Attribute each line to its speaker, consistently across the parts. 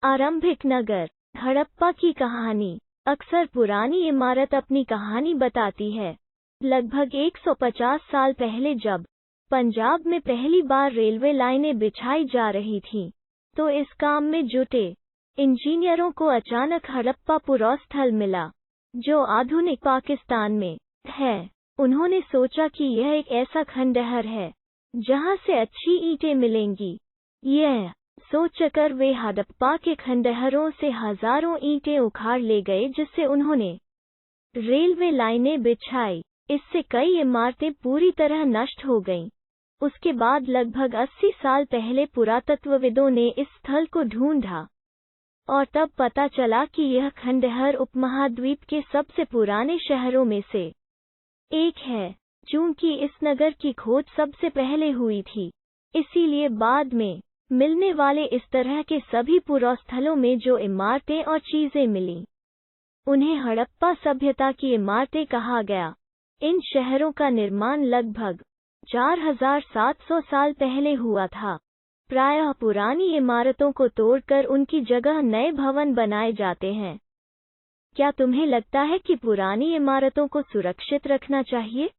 Speaker 1: आरंभिक नगर हड़प्पा की कहानी। अक्सर पुरानी इमारत अपनी कहानी बताती है। लगभग 150 साल पहले जब पंजाब में पहली बार रेलवे लाइनें बिछाई जा रही थीं, तो इस काम में जुटे इंजीनियरों को अचानक हड़प्पा पुरास्थल मिला, जो आधुनिक पाकिस्तान में है। उन्होंने सोचा कि यह एक ऐसा खंडहर है जहां से अच्छी ईंटें मिलेंगी। यह सोचकर वे हड़प्पा के खंडहरों से हजारों ईंटें उखाड़ ले गए, जिससे उन्होंने रेलवे लाइनें बिछाई। इससे कई इमारतें पूरी तरह नष्ट हो गईं। उसके बाद लगभग 80 साल पहले पुरातत्वविदों ने इस स्थल को ढूंढा और तब पता चला कि यह खंडहर उपमहाद्वीप के सबसे पुराने शहरों में से एक है। चूंकि इस नगर की खोज सबसे पहले हुई थी, इसीलिए बाद में मिलने वाले इस तरह के सभी पुरास्थलों में जो इमारतें और चीजें मिलीं, उन्हें हड़प्पा सभ्यता की इमारतें कहा गया। इन शहरों का निर्माण लगभग 4700 साल पहले हुआ था। प्रायः पुरानी इमारतों को तोड़कर उनकी जगह नए भवन बनाए जाते हैं। क्या तुम्हें लगता है कि पुरानी इमारतों को सुरक्षित रखना चाहिए?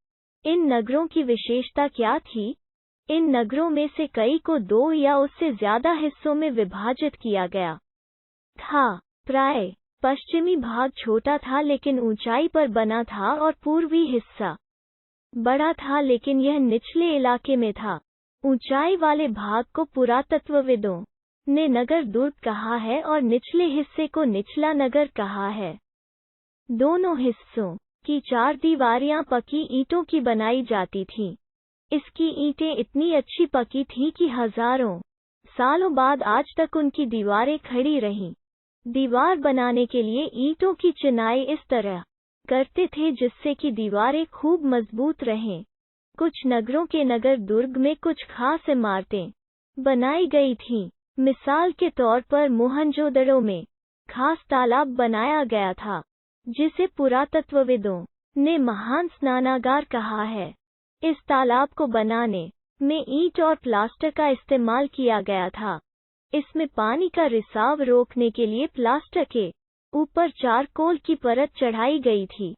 Speaker 1: इन नगरों की विशेषता क्या थी? इन नगरों में से कई को 2 या उससे ज्यादा हिस्सों में विभाजित किया गया था। प्राय पश्चिमी भाग छोटा था लेकिन ऊंचाई पर बना था, और पूर्वी हिस्सा बड़ा था लेकिन यह निचले इलाके में था। ऊंचाई वाले भाग को पुरातत्वविदों ने नगर दुर्ग कहा है और निचले हिस्से को निचला नगर कहा है। दोनों हिस्सों की 4 दीवारियां पकी ईंटों की बनाई जाती थीं। इसकी ईंटें इतनी अच्छी पकी थीं कि हजारों सालों बाद आज तक उनकी दीवारें खड़ी रहीं। दीवार बनाने के लिए ईंटों की चिनाई इस तरह करते थे जिससे कि दीवारें खूब मजबूत रहें। कुछ नगरों के नगर दुर्ग में कुछ खास इमारतें बनाई गई थीं। मिसाल के तौर पर मोहनजोदड़ो में खास तालाब बनाया गया था, जिसे पुरातत्वविदों ने महान स्नानागार कहा है। इस तालाब को बनाने में ईंट और प्लास्टर का इस्तेमाल किया गया था। इसमें पानी का रिसाव रोकने के लिए प्लास्टर के ऊपर चारकोल की परत चढ़ाई गई थी।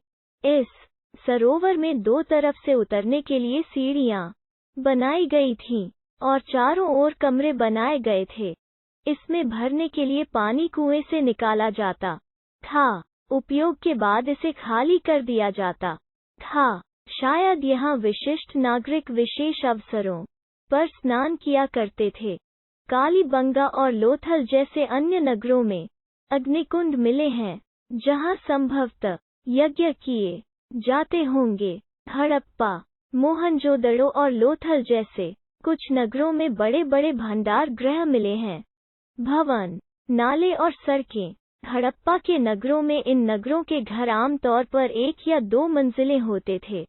Speaker 1: इस सरोवर में 2 तरफ से उतरने के लिए सीढ़ियां बनाई गई थीं और चारों ओर कमरे बनाए गए थे। इसमें भरने के लिए पानी कुएं से निकाला जाता था। उपयोग के बाद इसे खाली कर दिया जाता था। शायद यहाँ विशिष्ट नागरिक विशेष अवसरों पर स्नान किया करते थे। कालीबंगा और लोथल जैसे अन्य नगरों में अग्निकुंड मिले हैं, जहाँ संभवतः यज्ञ किए जाते होंगे। हड़प्पा, मोहनजोदड़ो और लोथल जैसे कुछ नगरों में बड़े बड़े भंडार गृह मिले हैं। भवन, नाले और सड़कें। हड़प्पा के नगरों में इन नगरों के घर आमतौर पर 1 या 2 मंजिलें होते थे।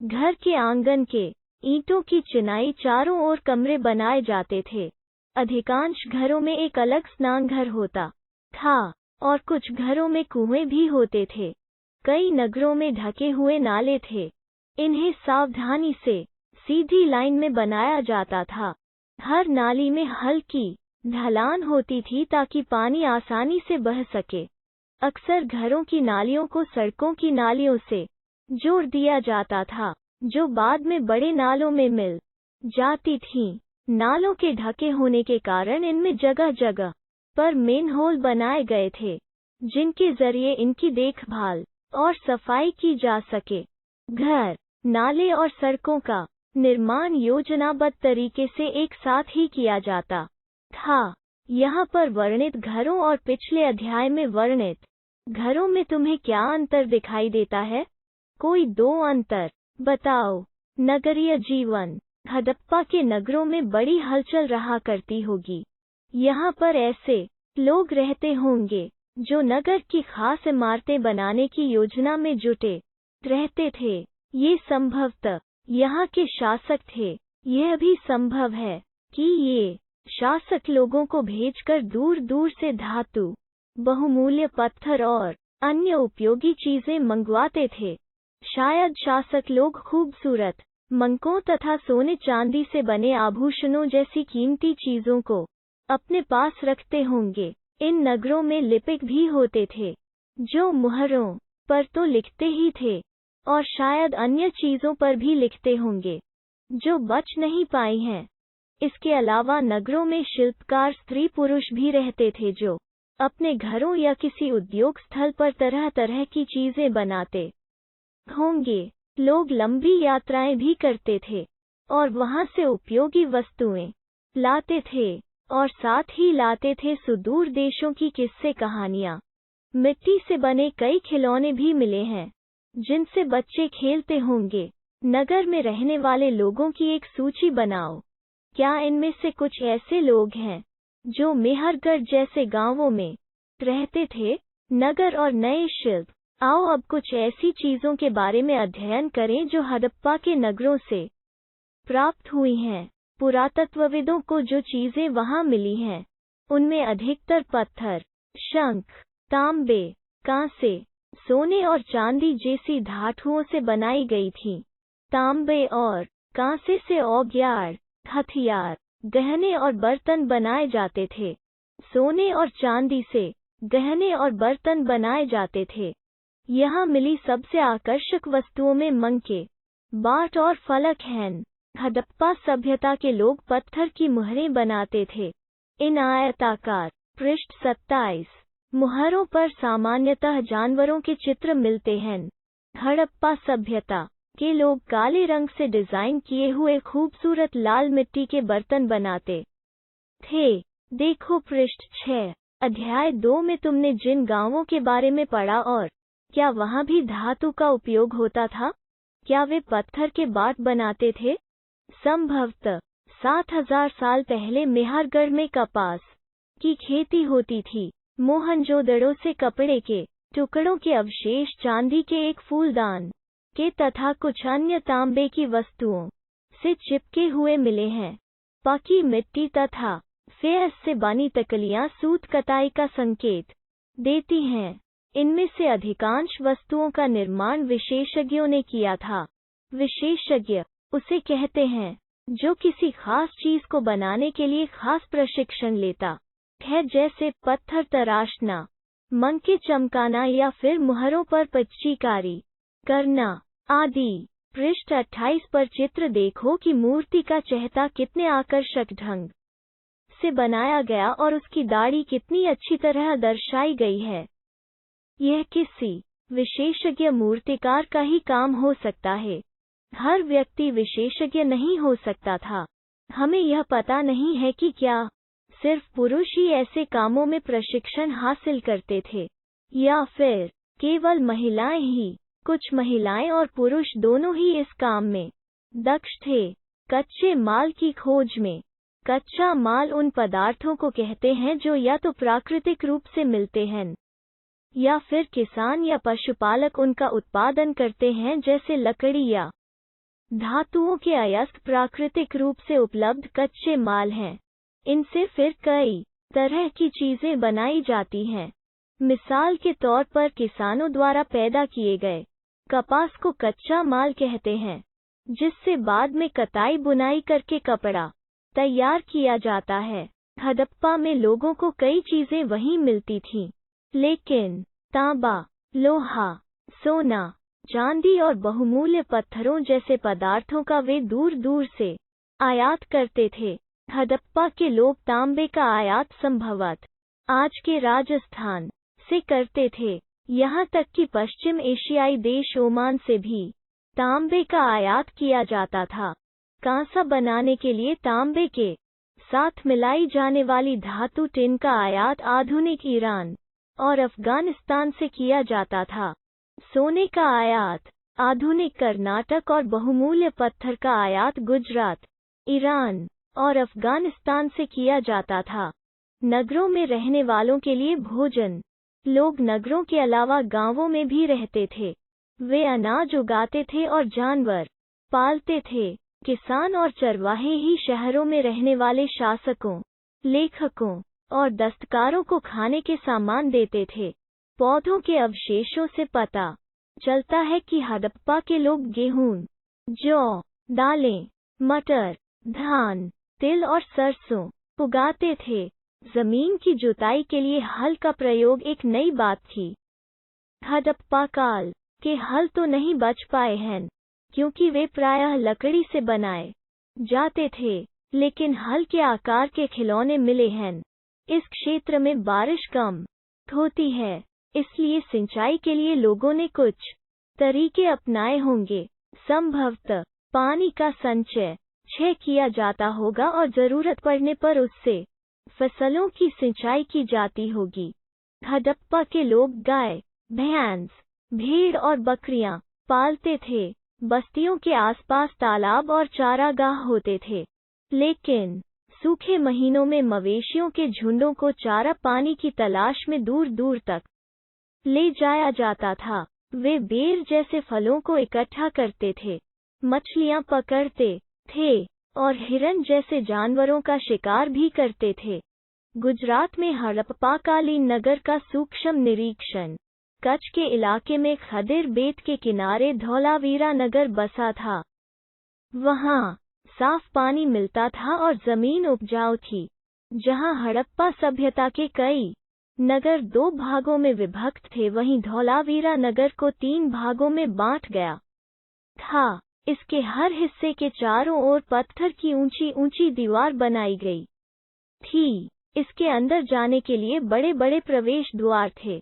Speaker 1: घर के आंगन के ईंटों की चिनाई चारों ओर कमरे बनाए जाते थे। अधिकांश घरों में एक अलग स्नानघर होता था और कुछ घरों में कुएं भी होते थे। कई नगरों में ढके हुए नाले थे। इन्हें सावधानी से सीधी लाइन में बनाया जाता था। हर नाली में हल्की ढलान होती थी ताकि पानी आसानी से बह सके। अक्सर घरों की नालियों को सड़कों की नालियों से जोड़ दिया जाता था, जो बाद में बड़े नालों में मिल जाती थीं। नालों के ढके होने के कारण इनमें जगह जगह पर मेनहोल बनाए गए थे, जिनके जरिए इनकी देखभाल और सफाई की जा सके। घर, नाले और सड़कों का निर्माण योजनाबद्ध तरीके से एक साथ ही किया जाता था। यहाँ पर वर्णित घरों और पिछले अध्याय में वर्णित घरों में तुम्हें क्या अंतर दिखाई देता है? कोई 2 अंतर बताओ। नगरीय जीवन। हड़प्पा के नगरों में बड़ी हलचल रहा करती होगी। यहाँ पर ऐसे लोग रहते होंगे जो नगर की खास इमारतें बनाने की योजना में जुटे रहते थे। ये संभवतः यहाँ के शासक थे। यह भी संभव है कि ये शासक लोगों को भेजकर दूर दूर से धातु, बहुमूल्य पत्थर और अन्य उपयोगी चीजें मंगवाते थे। शायद शासक लोग खूबसूरत मंकों तथा सोने चांदी से बने आभूषणों जैसी कीमती चीजों को अपने पास रखते होंगे। इन नगरों में लिपिक भी होते थे, जो मुहरों पर तो लिखते ही थे और शायद अन्य चीजों पर भी लिखते होंगे जो बच नहीं पाई हैं। इसके अलावा नगरों में शिल्पकार स्त्री पुरुष भी रहते थे जो अपने घरों या किसी उद्योग स्थल पर तरह तरह की चीजें बनाते होंगे। लोग लंबी यात्राएं भी करते थे और वहां से उपयोगी वस्तुएं लाते थे और साथ ही लाते थे सुदूर देशों की किस्से कहानियां। मिट्टी से बने कई खिलौने भी मिले हैं जिनसे बच्चे खेलते होंगे। नगर में रहने वाले लोगों की एक सूची बनाओ। क्या इनमें से कुछ ऐसे लोग हैं जो मेहरगढ़ जैसे गांवों में रहते थे? नगर और नए शिल्प। आओ अब कुछ ऐसी चीजों के बारे में अध्ययन करें जो हड़प्पा के नगरों से प्राप्त हुई हैं। पुरातत्वविदों को जो चीजें वहां मिली हैं उनमें अधिकतर पत्थर, शंख, तांबे, कांसे, सोने और चांदी जैसी धातुओं से बनाई गई थीं। तांबे और कांसे से औजार, हथियार, गहने और बर्तन बनाए जाते थे। सोने और चांदी से गहने और बर्तन बनाए जाते थे। यहाँ मिली सबसे आकर्षक वस्तुओं में मंके, बाट और फलक हैं। हड़प्पा सभ्यता के लोग पत्थर की मुहरें बनाते थे। इन आयताकार पृष्ठ 27 मुहरों पर सामान्यतः जानवरों के चित्र मिलते हैं। हड़प्पा सभ्यता के लोग काले रंग से डिजाइन किए हुए खूबसूरत लाल मिट्टी के बर्तन बनाते थे। देखो पृष्ठ 6। अध्याय 2 में तुमने जिन गांवों के बारे में पढ़ा और क्या वहां भी धातु का उपयोग होता था? क्या वे पत्थर के बाट बनाते थे? संभवतः 7000 साल पहले मेहरगढ़ में कपास की खेती होती थी। मोहनजोदड़ो से कपड़े के टुकड़ों के अवशेष चांदी के एक फूलदान के तथा कुछ अन्य तांबे की वस्तुओं से चिपके हुए मिले हैं। पकी मिट्टी तथा फेस से बनी तकलियां सूत कताई का संकेत देती हैं। इनमें से अधिकांश वस्तुओं का निर्माण विशेषज्ञों ने किया था। विशेषज्ञ उसे कहते हैं जो किसी खास चीज को बनाने के लिए खास प्रशिक्षण लेता है, जैसे पत्थर तराशना, मंके चमकाना या फिर मुहरों पर पच्चीकारी करना आदि। पृष्ठ 28 पर चित्र देखो कि मूर्ति का चेहरा कितने आकर्षक ढंग से बनाया गया और उसकी दाढ़ी कितनी अच्छी तरह दर्शाई गई है। यह किसी विशेषज्ञ मूर्तिकार का ही काम हो सकता है। हर व्यक्ति विशेषज्ञ नहीं हो सकता था। हमें यह पता नहीं है कि क्या सिर्फ पुरुष ही ऐसे कामों में प्रशिक्षण हासिल करते थे या फिर केवल महिलाएं ही। कुछ महिलाएं और पुरुष दोनों ही इस काम में दक्ष थे। कच्चे माल की खोज में। कच्चा माल उन पदार्थों को कहते हैं जो या तो प्राकृतिक रूप से मिलते हैं या फिर किसान या पशुपालक उनका उत्पादन करते हैं, जैसे लकड़ी या धातुओं के अयस्क प्राकृतिक रूप से उपलब्ध कच्चे माल हैं। इनसे फिर कई तरह की चीजें बनाई जाती हैं। मिसाल के तौर पर किसानों द्वारा पैदा किए गए कपास को कच्चा माल कहते हैं, जिससे बाद में कताई बुनाई करके कपड़ा तैयार किया जाता है। हड़प्पा में लोगों को कई चीजें वहीं मिलती थीं, लेकिन तांबा, लोहा, सोना, चांदी और बहुमूल्य पत्थरों जैसे पदार्थों का वे दूर दूर से आयात करते थे। हड़प्पा के लोग तांबे का आयात संभवतः आज के राजस्थान से करते थे। यहाँ तक कि पश्चिम एशियाई देश ओमान से भी तांबे का आयात किया जाता था। कांसा बनाने के लिए तांबे के साथ मिलाई जाने वाली धातु टिन का आयात आधुनिक ईरान और अफगानिस्तान से किया जाता था। सोने का आयात आधुनिक कर्नाटक और बहुमूल्य पत्थर का आयात गुजरात, ईरान और अफगानिस्तान से किया जाता था। नगरों में रहने वालों के लिए भोजन। लोग नगरों के अलावा गांवों में भी रहते थे। वे अनाज उगाते थे और जानवर पालते थे। किसान और चरवाहे ही शहरों में रहने वाले शासकों, लेखकों और दस्तकारों को खाने के सामान देते थे। पौधों के अवशेषों से पता चलता है कि हड़प्पा के लोग गेहूं, जौ, दालें, मटर, धान, तिल और सरसों उगाते थे। जमीन की जुताई के लिए हल का प्रयोग एक नई बात थी। हड़प्पा काल के हल तो नहीं बच पाए हैं, क्योंकि वे प्रायः लकड़ी से बनाए जाते थे, लेकिन हल के आकार के खिलौने मिले हैं। इस क्षेत्र में बारिश कम होती है, इसलिए सिंचाई के लिए लोगों ने कुछ तरीके अपनाए होंगे। संभवतः पानी का संचय किया जाता होगा और जरूरत पड़ने पर उससे फसलों की सिंचाई की जाती होगी। हड़प्पा के लोग गाय, भैंस, भेड़ और बकरियां पालते थे। बस्तियों के आसपास तालाब और चारागाह होते थे, लेकिन सूखे महीनों में मवेशियों के झुंडों को चारा पानी की तलाश में दूर दूर तक ले जाया जाता था। वे बेर जैसे फलों को इकट्ठा करते थे, मछलियां पकड़ते थे और हिरन जैसे जानवरों का शिकार भी करते थे। गुजरात में हड़प्पाकालीन नगर का सूक्ष्म निरीक्षण। कच्छ के इलाके में खदिर बेट के किनारे धौलावीरा नगर बसा था। वहां साफ पानी मिलता था और जमीन उपजाऊ थी। जहां हड़प्पा सभ्यता के कई नगर 2 भागों में विभक्त थे, वहीं धौलावीरा नगर को 3 भागों में बांट गया था। इसके हर हिस्से के चारों ओर पत्थर की ऊंची ऊंची दीवार बनाई गई थी। इसके अंदर जाने के लिए बड़े बड़े प्रवेश द्वार थे।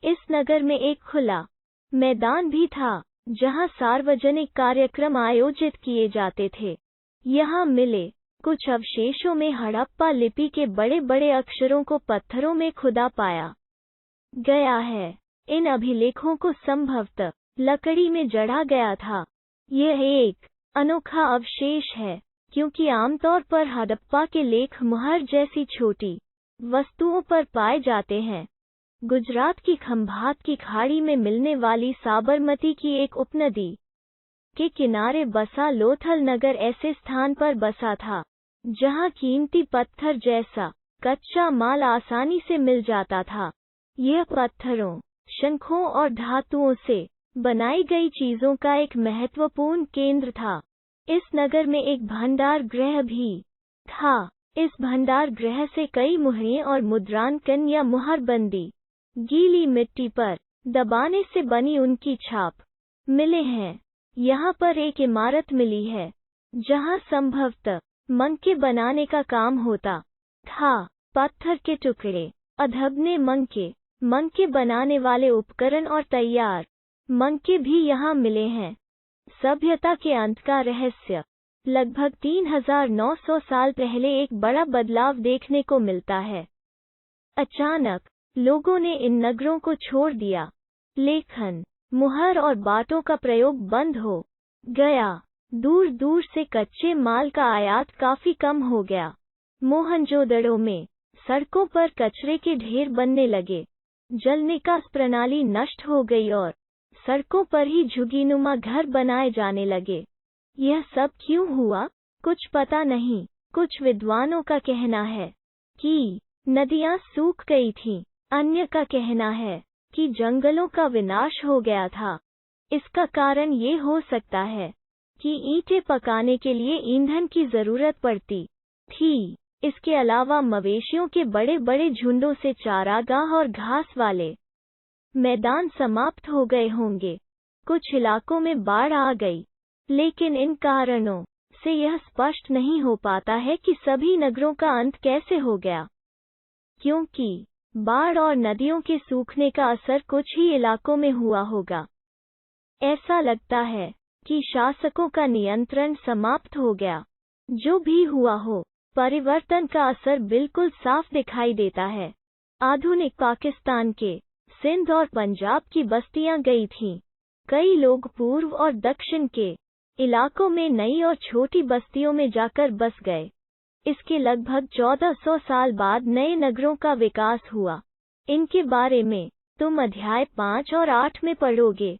Speaker 1: इस नगर में एक खुला मैदान भी था, जहां सार्वजनिक कार्यक्रम आयोजित किए जाते थे। यहाँ मिले कुछ अवशेषों में हड़प्पा लिपि के बड़े बड़े अक्षरों को पत्थरों में खुदा पाया गया है। इन अभिलेखों को संभवतः लकड़ी में जड़ा गया था। यह एक अनोखा अवशेष है, क्योंकि आमतौर पर हड़प्पा के लेख मुहर जैसी छोटी वस्तुओं पर पाए जाते हैं। गुजरात की खंभात की खाड़ी में मिलने वाली साबरमती की एक उपनदी के किनारे बसा लोथल नगर ऐसे स्थान पर बसा था, जहां कीमती पत्थर जैसा कच्चा माल आसानी से मिल जाता था। यह पत्थरों, शंखों और धातुओं से बनाई गई चीजों का एक महत्वपूर्ण केंद्र था। इस नगर में एक भंडार गृह भी था। इस भंडार गृह से कई मुहरें और मुद्रांकन या मुहरबंदी गीली मिट्टी पर दबाने से बनी उनकी छाप मिले हैं। यहाँ पर एक इमारत मिली है, जहाँ संभवतः मंके बनाने का काम होता था। पत्थर के टुकड़े, अधबने मंके बनाने वाले उपकरण और तैयार मंके भी यहाँ मिले हैं। सभ्यता के अंत का रहस्य। लगभग 3900 साल पहले एक बड़ा बदलाव देखने को मिलता है। अचानक लोगों ने इन नगरों को छोड़ दिया। लेखन, मुहर और बाटों का प्रयोग बंद हो गया। दूर दूर से कच्चे माल का आयात काफी कम हो गया। मोहनजोदड़ो में सड़कों पर कचरे के ढेर बनने लगे। जल निकास प्रणाली नष्ट हो गई और सड़कों पर ही झुग्गीनुमा घर बनाए जाने लगे। यह सब क्यों हुआ, कुछ पता नहीं। कुछ विद्वानों का कहना है कि नदियां सूख गई थीं। अन्य का कहना है कि जंगलों का विनाश हो गया था। इसका कारण ये हो सकता है कि ईंटें पकाने के लिए ईंधन की जरूरत पड़ती थी। इसके अलावा मवेशियों के बड़े बड़े झुंडों से चारागाह और घास वाले मैदान समाप्त हो गए होंगे। कुछ इलाकों में बाढ़ आ गई, लेकिन इन कारणों से यह स्पष्ट नहीं हो पाता है कि सभी नगरों का अंत कैसे हो गया, क्योंकि बाढ़ और नदियों के सूखने का असर कुछ ही इलाकों में हुआ होगा। ऐसा लगता है कि शासकों का नियंत्रण समाप्त हो गया। जो भी हुआ हो, परिवर्तन का असर बिल्कुल साफ दिखाई देता है। आधुनिक पाकिस्तान के सिंध और पंजाब की बस्तियां गई थीं। कई लोग पूर्व और दक्षिण के इलाकों में नई और छोटी बस्तियों में जाकर बस गए। इसके लगभग 1400 साल बाद नए नगरों का विकास हुआ। इनके बारे में तुम अध्याय 5 और 8 में पढ़ोगे।